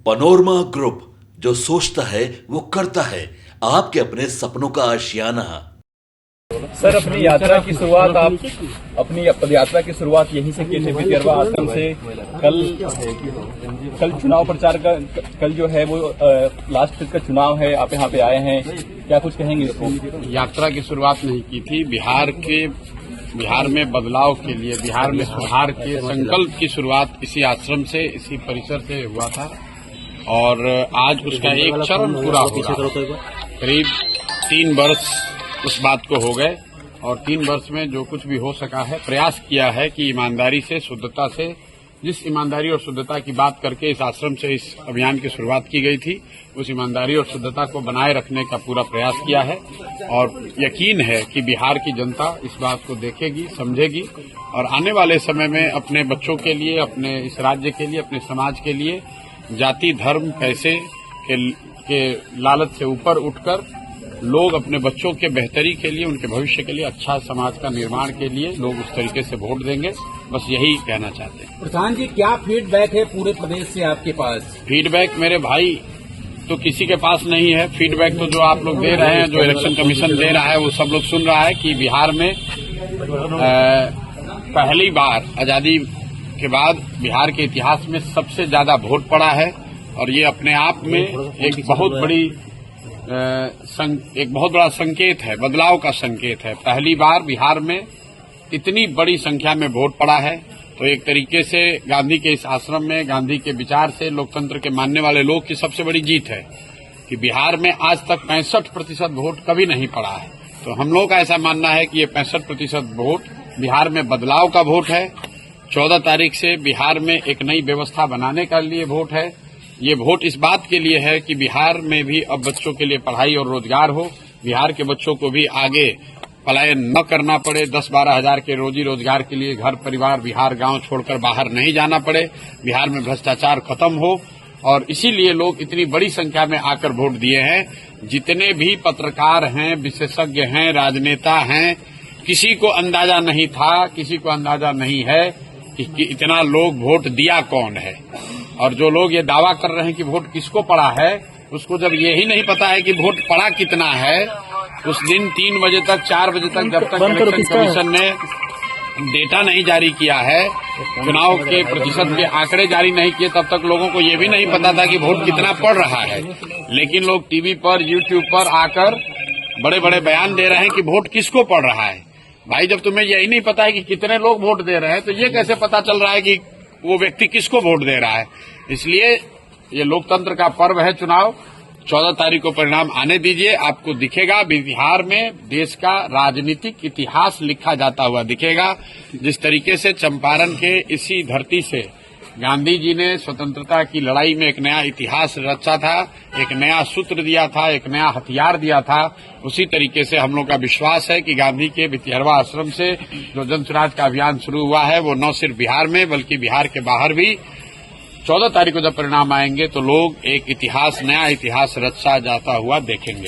Panorama group, जो सोचता है वो करता है। आपके अपने सपनों का आशियाना। सर, अपनी यात्रा की शुरुआत अपनी पदयात्रा की शुरुआत यहीं से की थी, भितियरवा आश्रम से। कल चुनाव प्रचार का कल जो है वो लास्ट का चुनाव है, आप यहाँ पे आए हैं, क्या कुछ कहेंगे इसको? यात्रा की शुरुआत नहीं की थी। बिहार में बदलाव के लिए, बिहार में सुधार के संकल्प की शुरुआत इसी आश्रम से, इसी परिसर से हुआ था और आज उसका एक चरण पूरा हो रहा है। करीब 3 वर्ष उस बात को हो गए और 3 वर्ष में जो कुछ भी हो सका है, प्रयास किया है कि ईमानदारी से, शुद्धता से, जिस ईमानदारी और शुद्धता की बात करके इस आश्रम से इस अभियान की शुरुआत की गई थी, उस ईमानदारी और शुद्धता को बनाए रखने का पूरा प्रयास किया है। और यकीन है कि बिहार की जनता इस बात को देखेगी, समझेगी और आने वाले समय में अपने बच्चों के लिए, अपने इस राज्य के लिए, अपने समाज के लिए जाति, धर्म, पैसे के लालच से ऊपर उठकर लोग अपने बच्चों के बेहतरी के लिए, उनके भविष्य के लिए, अच्छा समाज का निर्माण के लिए लोग उस तरीके से वोट देंगे। बस यही कहना चाहते हैं। प्रधान जी, क्या फीडबैक है पूरे प्रदेश से आपके पास? फीडबैक मेरे भाई तो किसी के पास नहीं है। फीडबैक तो जो आप लोग दे रहे हैं, जो इलेक्शन कमीशन दे रहा है, वो सब लोग सुन रहा है कि बिहार में पहली बार आजादी के बाद बिहार के इतिहास में सबसे ज्यादा वोट पड़ा है और ये अपने आप में एक बहुत बड़ा संकेत है, बदलाव का संकेत है। पहली बार बिहार में इतनी बड़ी संख्या में वोट पड़ा है, तो एक तरीके से गांधी के इस आश्रम में, गांधी के विचार से, लोकतंत्र के मानने वाले लोग की सबसे बड़ी जीत है कि बिहार में आज तक 65% वोट कभी नहीं पड़ा है। तो हम लोग का ऐसा मानना है कि ये 65% वोट बिहार में बदलाव का वोट है। 14 तारीख से बिहार में एक नई व्यवस्था बनाने के लिए वोट है। ये वोट इस बात के लिए है कि बिहार में भी अब बच्चों के लिए पढ़ाई और रोजगार हो, बिहार के बच्चों को भी आगे पलायन न करना पड़े, 10-12 हजार के रोजी रोजगार के लिए घर परिवार, बिहार गांव छोड़कर बाहर नहीं जाना पड़े, बिहार में भ्रष्टाचार खत्म हो। और इसीलिए लोग इतनी बड़ी संख्या में आकर वोट दिए हैं। जितने भी पत्रकार हैं, विशेषज्ञ हैं, राजनेता हैं, किसी को अंदाजा नहीं था, किसी को अंदाजा नहीं है कि इतना लोग वोट दिया कौन है। और जो लोग ये दावा कर रहे हैं कि वोट किसको पड़ा है, उसको जब यही नहीं पता है कि वोट पड़ा कितना है, उस दिन 3 बजे तक, 4 बजे तक, जब तक इलेक्शन कमीशन ने डेटा नहीं जारी किया है, चुनाव के प्रतिशत के आंकड़े जारी नहीं किए, तब तक लोगों को ये भी नहीं पता था कि वोट कितना पड़ रहा है। लेकिन लोग टीवी पर, यूट्यूब पर आकर बड़े बड़े बयान दे रहे हैं कि वोट किसको पड़ रहा है। भाई, जब तुम्हें यही नहीं पता है कि कितने लोग वोट दे रहे हैं, तो ये कैसे पता चल रहा है कि वो व्यक्ति किसको वोट दे रहा है? इसलिए ये लोकतंत्र का पर्व है चुनाव। 14 तारीख को परिणाम आने दीजिए, आपको दिखेगा बिहार में देश का राजनीतिक इतिहास लिखा जाता हुआ दिखेगा। जिस तरीके से चंपारण के इसी धरती से गांधी जी ने स्वतंत्रता की लड़ाई में एक नया इतिहास रचा था, एक नया सूत्र दिया था, एक नया हथियार दिया था, उसी तरीके से हम लोग का विश्वास है कि गांधी के भितियरवा आश्रम से जो जन स्वराज का अभियान शुरू हुआ है, वो न सिर्फ बिहार में बल्कि बिहार के बाहर भी 14 तारीख को जब परिणाम आएंगे तो लोग एक इतिहास, नया इतिहास रचा जाता हुआ देखेंगे।